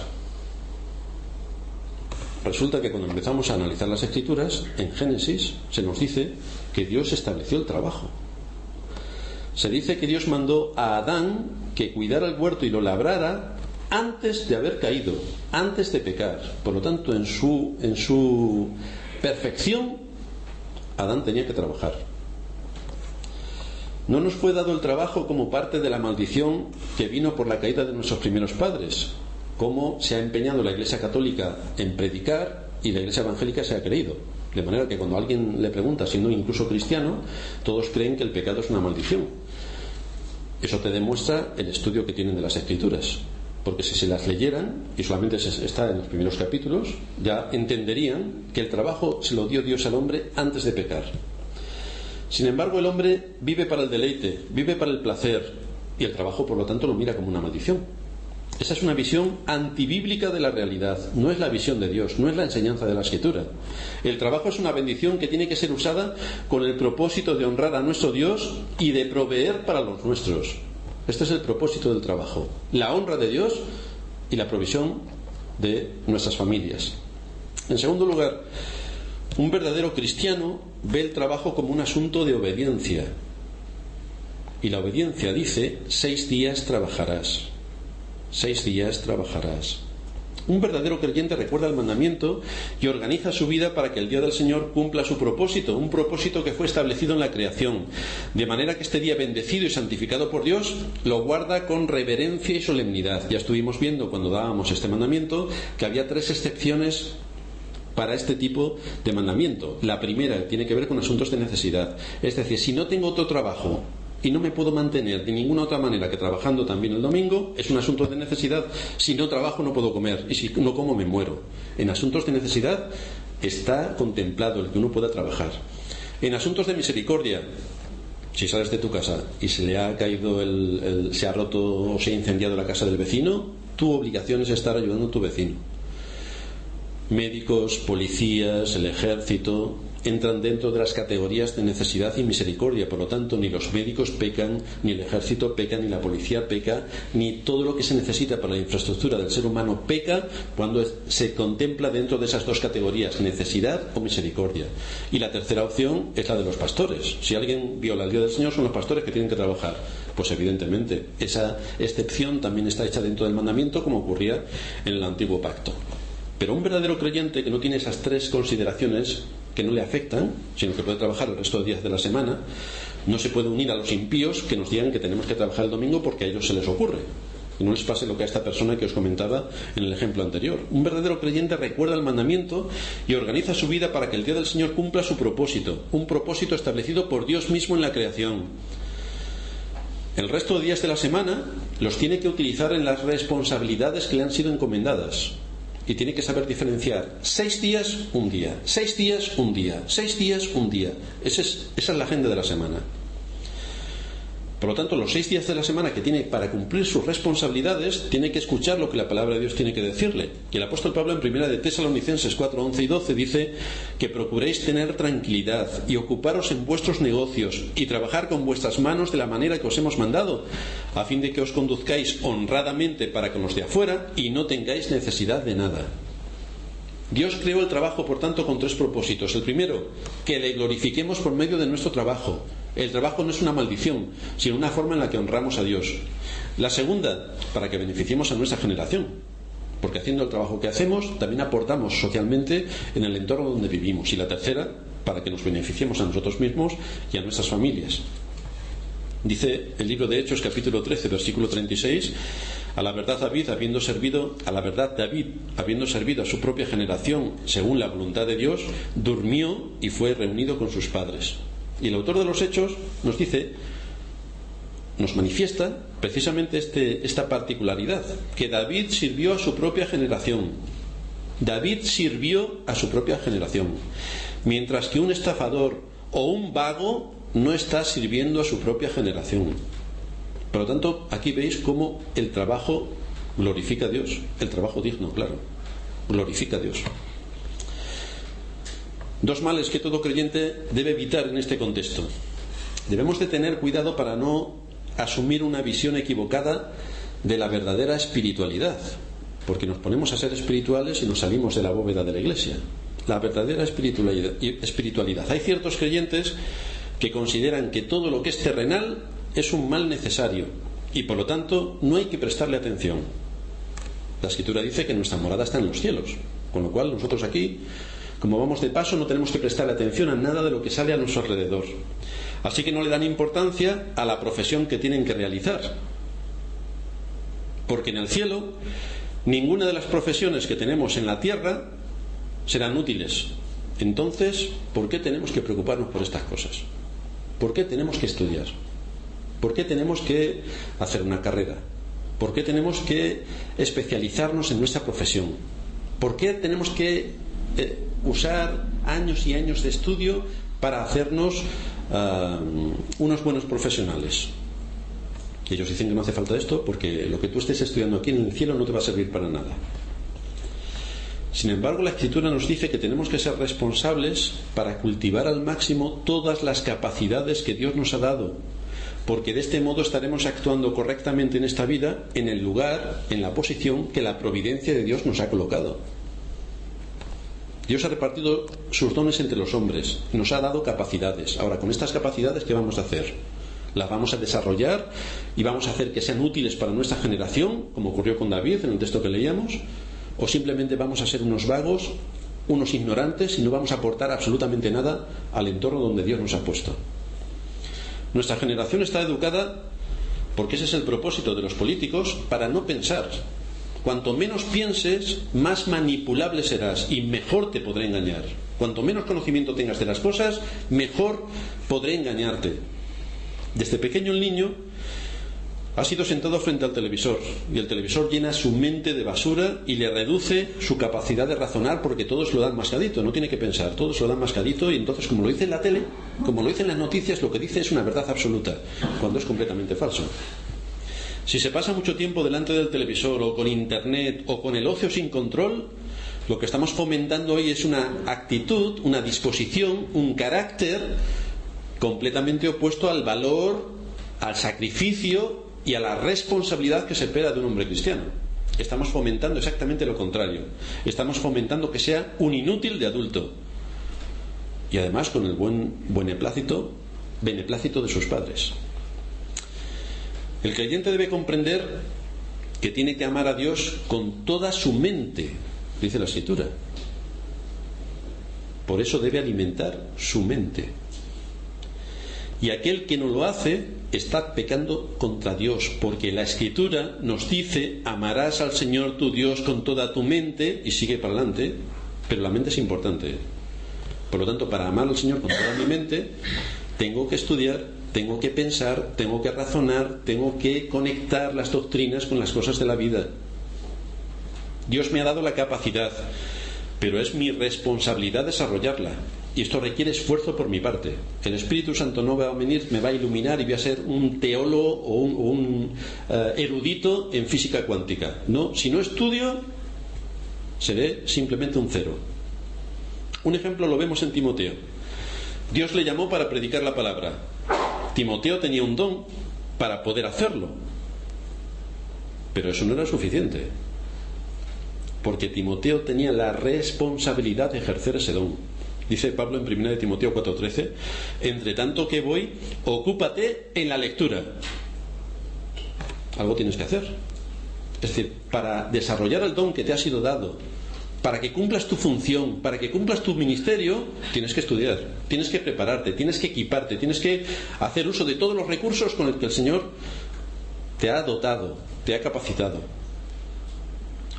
Resulta que cuando empezamos a analizar las Escrituras, en Génesis se nos dice que Dios estableció el trabajo. Se dice que Dios mandó a Adán que cuidara el huerto y lo labrara antes de haber caído, antes de pecar. Por lo tanto, en su perfección, Adán tenía que trabajar. No nos fue dado el trabajo como parte de la maldición que vino por la caída de nuestros primeros padres, como se ha empeñado la Iglesia Católica en predicar y la Iglesia Evangélica se ha creído. De manera que cuando alguien le pregunta, siendo incluso cristiano, todos creen que el pecado es una maldición. Eso te demuestra el estudio que tienen de las Escrituras, porque si se las leyeran, y solamente está en los primeros capítulos, ya entenderían que el trabajo se lo dio Dios al hombre antes de pecar. Sin embargo, el hombre vive para el deleite, vive para el placer, y el trabajo, por lo tanto, lo mira como una maldición. Esa es una visión antibíblica de la realidad, no es la visión de Dios, no es la enseñanza de la Escritura. El trabajo es una bendición que tiene que ser usada con el propósito de honrar a nuestro Dios y de proveer para los nuestros. Este es el propósito del trabajo, la honra de Dios y la provisión de nuestras familias. En segundo lugar, un verdadero cristiano ve el trabajo como un asunto de obediencia. Y la obediencia dice: 6 días trabajarás. 6 días trabajarás. Un verdadero creyente recuerda el mandamiento y organiza su vida para que el día del Señor cumpla su propósito, un propósito que fue establecido en la creación, de manera que este día bendecido y santificado por Dios lo guarda con reverencia y solemnidad. Ya estuvimos viendo cuando dábamos este mandamiento que había 3 excepciones para este tipo de mandamiento. La primera tiene que ver con asuntos de necesidad, es decir, si no tengo otro trabajo y no me puedo mantener de ninguna otra manera que trabajando también el domingo, es un asunto de necesidad. Si no trabajo no puedo comer, y si no como me muero. En asuntos de necesidad está contemplado el que uno pueda trabajar. En asuntos de misericordia, si sales de tu casa y se le ha caído se ha roto o se ha incendiado la casa del vecino, tu obligación es estar ayudando a tu vecino. Médicos, policías, el ejército entran dentro de las categorías de necesidad y misericordia. Por lo tanto, ni los médicos pecan, ni el ejército peca, ni la policía peca, ni todo lo que se necesita para la infraestructura del ser humano peca cuando se contempla dentro de esas 2 categorías, necesidad o misericordia. Y la tercera opción es la de los pastores. Si alguien viola el día del Señor, son los pastores que tienen que trabajar. Pues evidentemente esa excepción también está hecha dentro del mandamiento, como ocurría en el antiguo pacto. Pero un verdadero creyente que no tiene esas 3 consideraciones, que no le afectan, sino que puede trabajar el resto de días de la semana, no se puede unir a los impíos que nos digan que tenemos que trabajar el domingo porque a ellos se les ocurre. Y no les pase lo que a esta persona que os comentaba en el ejemplo anterior. Un verdadero creyente recuerda el mandamiento y organiza su vida para que el día del Señor cumpla su propósito, un propósito establecido por Dios mismo en la creación. El resto de días de la semana los tiene que utilizar en las responsabilidades que le han sido encomendadas. Y tiene que saber diferenciar 6 días, un día, 6 días, un día, 6 días, un día. Esa es la agenda de la semana. Por lo tanto, los 6 días de la semana que tiene para cumplir sus responsabilidades, tiene que escuchar lo que la palabra de Dios tiene que decirle. Y el apóstol Pablo en 1 de Tesalonicenses 4, 11 y 12 dice que procuréis tener tranquilidad y ocuparos en vuestros negocios y trabajar con vuestras manos de la manera que os hemos mandado, a fin de que os conduzcáis honradamente para con los de afuera y no tengáis necesidad de nada. Dios creó el trabajo, por tanto, con 3 propósitos. El primero, que le glorifiquemos por medio de nuestro trabajo. El trabajo no es una maldición, sino una forma en la que honramos a Dios. La segunda, para que beneficiemos a nuestra generación, porque haciendo el trabajo que hacemos también aportamos socialmente en el entorno donde vivimos. Y la tercera, para que nos beneficiemos a nosotros mismos y a nuestras familias. Dice el libro de Hechos, capítulo 13, versículo 36: a la verdad David, habiendo servido a su propia generación según la voluntad de Dios, durmió y fue reunido con sus padres. Y el autor de los Hechos nos dice, nos manifiesta precisamente esta particularidad, que David sirvió a su propia generación. David sirvió a su propia generación, mientras que un estafador o un vago no está sirviendo a su propia generación. Por lo tanto, aquí veis cómo el trabajo glorifica a Dios, el trabajo digno, claro, glorifica a Dios. 2 males que todo creyente debe evitar en este contexto. Debemos de tener cuidado para no asumir una visión equivocada de la verdadera espiritualidad, porque nos ponemos a ser espirituales y nos salimos de la bóveda de la iglesia. La verdadera espiritualidad. Hay ciertos creyentes que consideran que todo lo que es terrenal es un mal necesario y por lo tanto no hay que prestarle atención. La Escritura dice que nuestra morada está en los cielos, con lo cual nosotros aquí, como vamos de paso, no tenemos que prestarle atención a nada de lo que sale a nuestro alrededor. Así que no le dan importancia a la profesión que tienen que realizar, porque en el cielo ninguna de las profesiones que tenemos en la tierra serán útiles. Entonces, ¿por qué tenemos que preocuparnos por estas cosas? ¿Por qué tenemos que estudiar? ¿Por qué tenemos que hacer una carrera? ¿Por qué tenemos que especializarnos en nuestra profesión? ¿Por qué tenemos que usar años y años de estudio para hacernos unos buenos profesionales? Y ellos dicen que no hace falta esto porque lo que tú estés estudiando aquí en el cielo no te va a servir para nada. Sin embargo, la Escritura nos dice que tenemos que ser responsables para cultivar al máximo todas las capacidades que Dios nos ha dado, porque de este modo estaremos actuando correctamente en esta vida, en el lugar, en la posición que la providencia de Dios nos ha colocado. Dios ha repartido sus dones entre los hombres, nos ha dado capacidades. Ahora, con estas capacidades, ¿qué vamos a hacer? Las vamos a desarrollar y vamos a hacer que sean útiles para nuestra generación, como ocurrió con David en el texto que leíamos, o simplemente vamos a ser unos vagos, unos ignorantes y no vamos a aportar absolutamente nada al entorno donde Dios nos ha puesto. Nuestra generación está educada, porque ese es el propósito de los políticos, para no pensar. Cuanto menos pienses, más manipulable serás y mejor te podré engañar. Cuanto menos conocimiento tengas de las cosas, mejor podré engañarte. Desde pequeño el niño ha sido sentado frente al televisor y el televisor llena su mente de basura y le reduce su capacidad de razonar, porque todos lo dan mascadito, no tiene que pensar, todos lo dan mascadito, y entonces, como lo dice en la tele, como lo dicen las noticias, lo que dice es una verdad absoluta, cuando es completamente falso. Si se pasa mucho tiempo delante del televisor o con internet o con el ocio sin control, lo que estamos fomentando hoy es una actitud, una disposición, un carácter completamente opuesto al valor, al sacrificio y a la responsabilidad que se espera de un hombre cristiano. Estamos fomentando exactamente lo contrario. Estamos fomentando que sea un inútil de adulto, y además con el beneplácito de sus padres. El creyente debe comprender que tiene que amar a Dios con toda su mente, dice la Escritura. Por eso debe alimentar su mente. Y aquel que no lo hace está pecando contra Dios, porque la Escritura nos dice: amarás al Señor tu Dios con toda tu mente, y sigue para adelante, pero la mente es importante. Por lo tanto, para amar al Señor con toda mi mente, tengo que estudiar, tengo que pensar, tengo que razonar, tengo que conectar las doctrinas con las cosas de la vida. Dios me ha dado la capacidad, pero es mi responsabilidad desarrollarla. Y esto requiere esfuerzo por mi parte. El Espíritu Santo no va a venir, me va a iluminar y voy a ser un teólogo o un erudito en física cuántica. No, si no estudio, seré simplemente un cero. Un ejemplo lo vemos en Timoteo. Dios le llamó para predicar la palabra. Timoteo tenía un don para poder hacerlo, pero eso no era suficiente, porque Timoteo tenía la responsabilidad de ejercer ese don. Dice Pablo en 1 Timoteo 4:13: entre tanto que voy, ocúpate en la lectura. Algo tienes que hacer. Es decir, para desarrollar el don que te ha sido dado, para que cumplas tu función, para que cumplas tu ministerio, tienes que estudiar, tienes que prepararte, tienes que equiparte, tienes que hacer uso de todos los recursos con los que el Señor te ha dotado, te ha capacitado.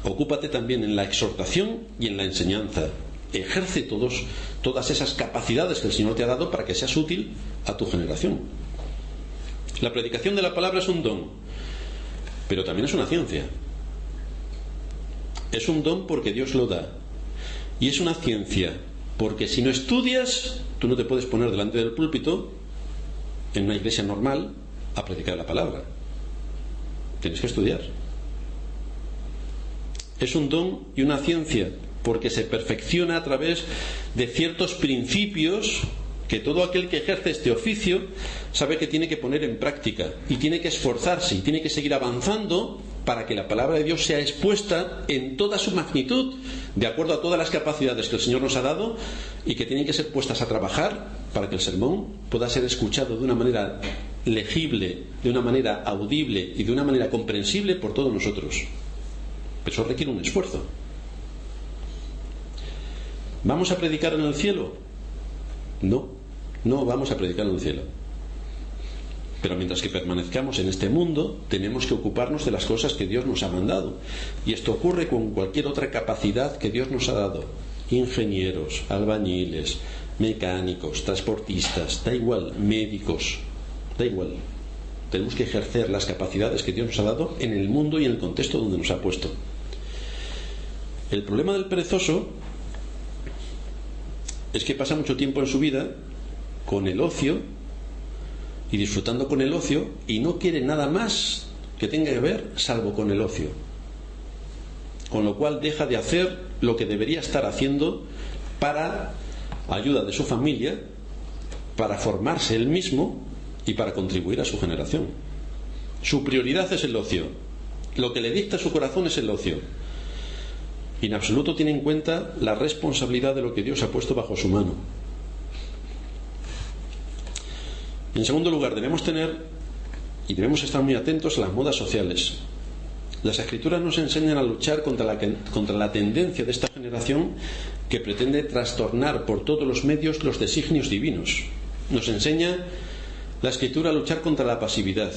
Ocúpate también en la exhortación y en la enseñanza. Ejerce todas esas capacidades que el Señor te ha dado para que seas útil a tu generación. La predicación de la palabra es un don, pero también es una ciencia. Es un don porque Dios lo da, y es una ciencia porque si no estudias, tú no te puedes poner delante del púlpito en una iglesia normal a predicar la palabra. Tienes que estudiar. Es un don y una ciencia porque se perfecciona a través de ciertos principios que todo aquel que ejerce este oficio sabe que tiene que poner en práctica, y tiene que esforzarse y tiene que seguir avanzando para que la palabra de Dios sea expuesta en toda su magnitud, de acuerdo a todas las capacidades que el Señor nos ha dado, y que tienen que ser puestas a trabajar para que el sermón pueda ser escuchado de una manera legible, de una manera audible y de una manera comprensible por todos nosotros. Pero eso requiere un esfuerzo. ¿Vamos a predicar en el cielo? No, no vamos a predicar en el cielo. Pero mientras que permanezcamos en este mundo, tenemos que ocuparnos de las cosas que Dios nos ha mandado. Y esto ocurre con cualquier otra capacidad que Dios nos ha dado. Ingenieros, albañiles, mecánicos, transportistas, da igual, médicos, da igual. Tenemos que ejercer las capacidades que Dios nos ha dado en el mundo y en el contexto donde nos ha puesto. El problema del perezoso es que pasa mucho tiempo en su vida con el ocio y disfrutando con el ocio, y no quiere nada más que tenga que ver salvo con el ocio, con lo cual deja de hacer lo que debería estar haciendo para ayuda de su familia, para formarse él mismo y para contribuir a su generación. Su prioridad es el ocio, lo que le dicta su corazón es el ocio, y en absoluto tiene en cuenta la responsabilidad de lo que Dios ha puesto bajo su mano. En segundo lugar, debemos estar muy atentos a las modas sociales. Las Escrituras nos enseñan a luchar contra la tendencia de esta generación que pretende trastornar por todos los medios los designios divinos. Nos enseña la Escritura a luchar contra la pasividad,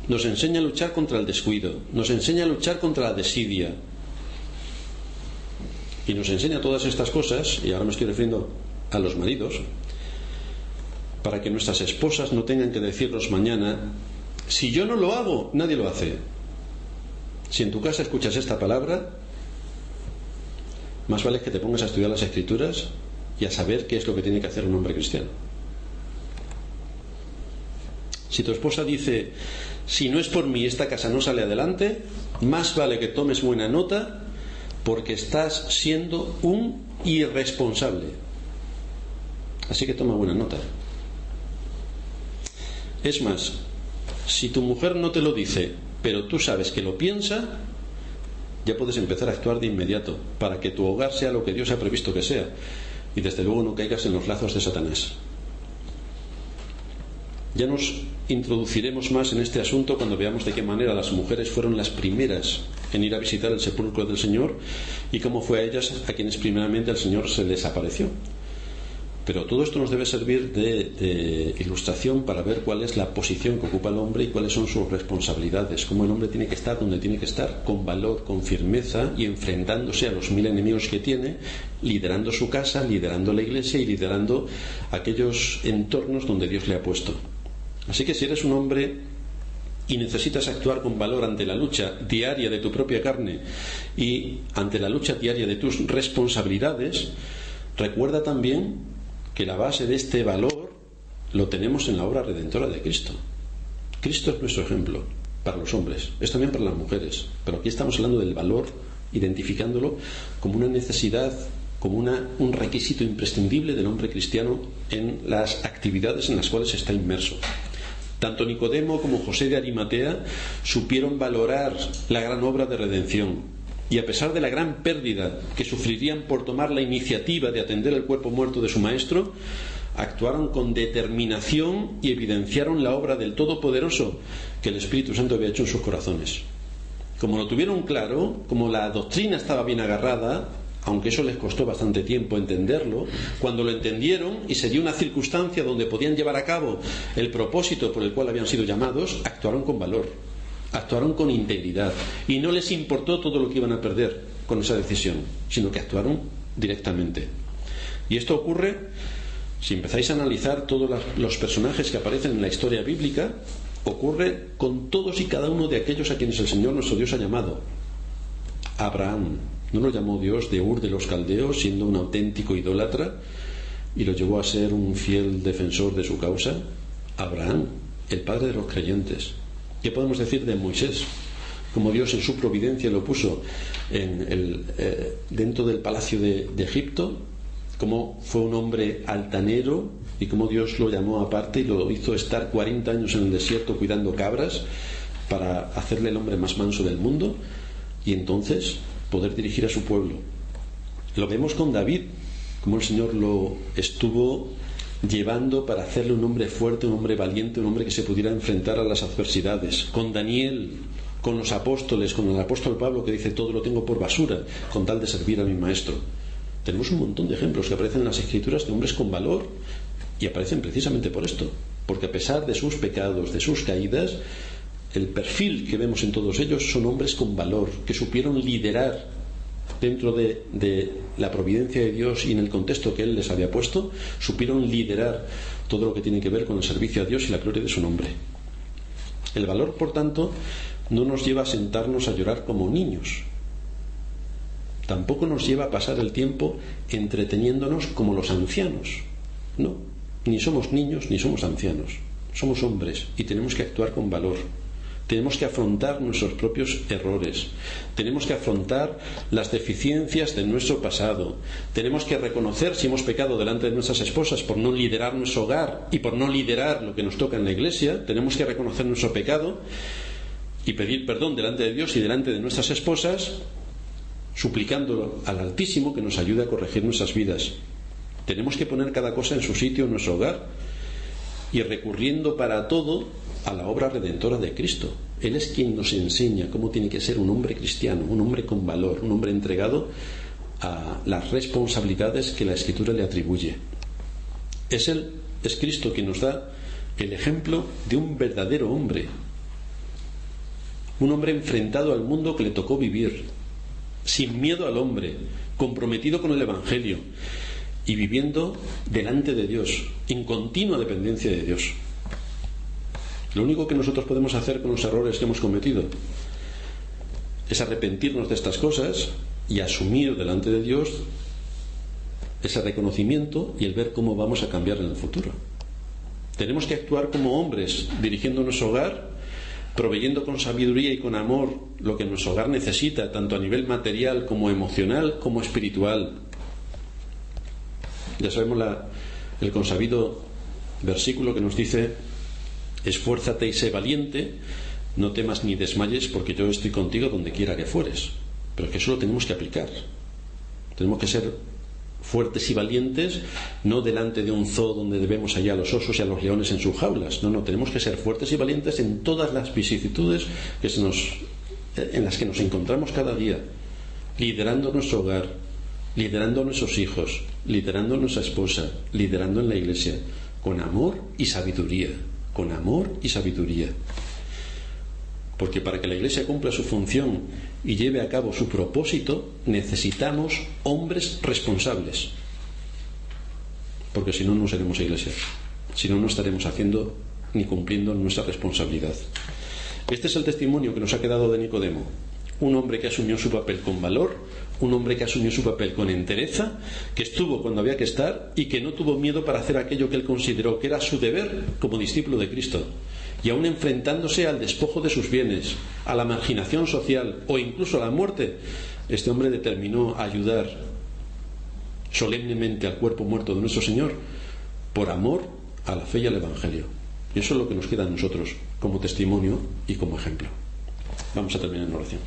nos enseña a luchar contra el descuido, nos enseña a luchar contra la desidia, y nos enseña todas estas cosas, y ahora me estoy refiriendo a los maridos, para que nuestras esposas no tengan que decirnos mañana: si yo no lo hago, nadie lo hace. Si en tu casa escuchas esta palabra, más vale que te pongas a estudiar las Escrituras y a saber qué es lo que tiene que hacer un hombre cristiano. Si tu esposa dice: si no es por mí esta casa no sale adelante, más vale que tomes buena nota, porque estás siendo un irresponsable. Así que toma buena nota. Es más, si tu mujer no te lo dice, pero tú sabes que lo piensa, ya puedes empezar a actuar de inmediato para que tu hogar sea lo que Dios ha previsto que sea, y desde luego no caigas en los lazos de Satanás. Ya nos introduciremos más en este asunto cuando veamos de qué manera las mujeres fueron las primeras en ir a visitar el sepulcro del Señor y cómo fue a ellas a quienes primeramente el Señor se les apareció. Pero todo esto nos debe servir de ilustración para ver cuál es la posición que ocupa el hombre y cuáles son sus responsabilidades, cómo el hombre tiene que estar donde tiene que estar, con valor, con firmeza, y enfrentándose a los 1000 enemigos que tiene, liderando su casa, liderando la iglesia y liderando aquellos entornos donde Dios le ha puesto. Así que si eres un hombre y necesitas actuar con valor ante la lucha diaria de tu propia carne y ante la lucha diaria de tus responsabilidades, recuerda también que la base de este valor lo tenemos en la obra redentora de Cristo. Cristo es nuestro ejemplo para los hombres, es también para las mujeres, pero aquí estamos hablando del valor, identificándolo como una necesidad, como un requisito imprescindible del hombre cristiano en las actividades en las cuales está inmerso. Tanto Nicodemo como José de Arimatea supieron valorar la gran obra de redención, y a pesar de la gran pérdida que sufrirían por tomar la iniciativa de atender el cuerpo muerto de su maestro, actuaron con determinación y evidenciaron la obra del Todopoderoso que el Espíritu Santo había hecho en sus corazones. Como lo tuvieron claro, como la doctrina estaba bien agarrada, aunque eso les costó bastante tiempo entenderlo, cuando lo entendieron y se dio una circunstancia donde podían llevar a cabo el propósito por el cual habían sido llamados, actuaron con valor, actuaron con integridad, y no les importó todo lo que iban a perder con esa decisión, sino que actuaron directamente. Y esto ocurre, si empezáis a analizar todos los personajes que aparecen en la historia bíblica, ocurre con todos y cada uno de aquellos a quienes el Señor nuestro Dios ha llamado. Abraham, ¿no lo llamó Dios de Ur de los Caldeos, siendo un auténtico idólatra, y lo llevó a ser un fiel defensor de su causa? Abraham, el padre de los creyentes. ¿Qué podemos decir de Moisés? Como Dios en su providencia lo puso dentro del palacio de Egipto, como fue un hombre altanero y como Dios lo llamó aparte y lo hizo estar 40 años en el desierto cuidando cabras para hacerle el hombre más manso del mundo y entonces poder dirigir a su pueblo. Lo vemos con David, como el Señor lo estuvo llevando para hacerle un hombre fuerte, un hombre valiente, un hombre que se pudiera enfrentar a las adversidades. Con Daniel, con los apóstoles, con el apóstol Pablo, que dice: todo lo tengo por basura con tal de servir a mi maestro. Tenemos un montón de ejemplos que aparecen en las Escrituras de hombres con valor, y aparecen precisamente por esto, porque a pesar de sus pecados, de sus caídas, el perfil que vemos en todos ellos son hombres con valor, que supieron liderar dentro de la providencia de Dios y en el contexto que Él les había puesto, supieron liderar todo lo que tiene que ver con el servicio a Dios y la gloria de su nombre. El valor, por tanto, no nos lleva a sentarnos a llorar como niños. Tampoco nos lleva a pasar el tiempo entreteniéndonos como los ancianos. No, ni somos niños ni somos ancianos. Somos hombres y tenemos que actuar con valor. Tenemos que afrontar nuestros propios errores. Tenemos que afrontar las deficiencias de nuestro pasado. Tenemos que reconocer si hemos pecado delante de nuestras esposas por no liderar nuestro hogar y por no liderar lo que nos toca en la iglesia. Tenemos que reconocer nuestro pecado y pedir perdón delante de Dios y delante de nuestras esposas, suplicando al Altísimo que nos ayude a corregir nuestras vidas. Tenemos que poner cada cosa en su sitio en nuestro hogar y recurriendo para todo a la obra redentora de Cristo. Él es quien nos enseña cómo tiene que ser un hombre cristiano, un hombre con valor, un hombre entregado a las responsabilidades que la Escritura le atribuye. Es Cristo quien nos da el ejemplo de un verdadero hombre, un hombre enfrentado al mundo que le tocó vivir, sin miedo al hombre, comprometido con el Evangelio y viviendo delante de Dios, en continua dependencia de Dios. Lo único que nosotros podemos hacer con los errores que hemos cometido es arrepentirnos de estas cosas y asumir delante de Dios ese reconocimiento y el ver cómo vamos a cambiar en el futuro. Tenemos que actuar como hombres, dirigiendo nuestro hogar, proveyendo con sabiduría y con amor lo que nuestro hogar necesita, tanto a nivel material como emocional como espiritual. Ya sabemos el consabido versículo que nos dice: esfuérzate y sé valiente, no temas ni desmayes, porque yo estoy contigo donde quiera que fueres. Pero es que eso lo tenemos que aplicar. Tenemos que ser fuertes y valientes, no delante de un zoo donde debemos hallar a los osos y a los leones en sus jaulas. No, tenemos que ser fuertes y valientes en todas las vicisitudes en las que nos encontramos cada día, liderando nuestro hogar, liderando a nuestros hijos, liderando a nuestra esposa, liderando en la iglesia, con amor y sabiduría. Con amor y sabiduría. Porque para que la iglesia cumpla su función y lleve a cabo su propósito, necesitamos hombres responsables. Porque si no, no seremos iglesia. Si no, no estaremos haciendo ni cumpliendo nuestra responsabilidad. Este es el testimonio que nos ha quedado de Nicodemo. Un hombre que asumió su papel con valor, un hombre que asumió su papel con entereza, que estuvo cuando había que estar y que no tuvo miedo para hacer aquello que él consideró que era su deber como discípulo de Cristo. Y aún enfrentándose al despojo de sus bienes, a la marginación social o incluso a la muerte, este hombre determinó ayudar solemnemente al cuerpo muerto de nuestro Señor por amor a la fe y al Evangelio. Y eso es lo que nos queda a nosotros como testimonio y como ejemplo. Vamos a terminar en oración.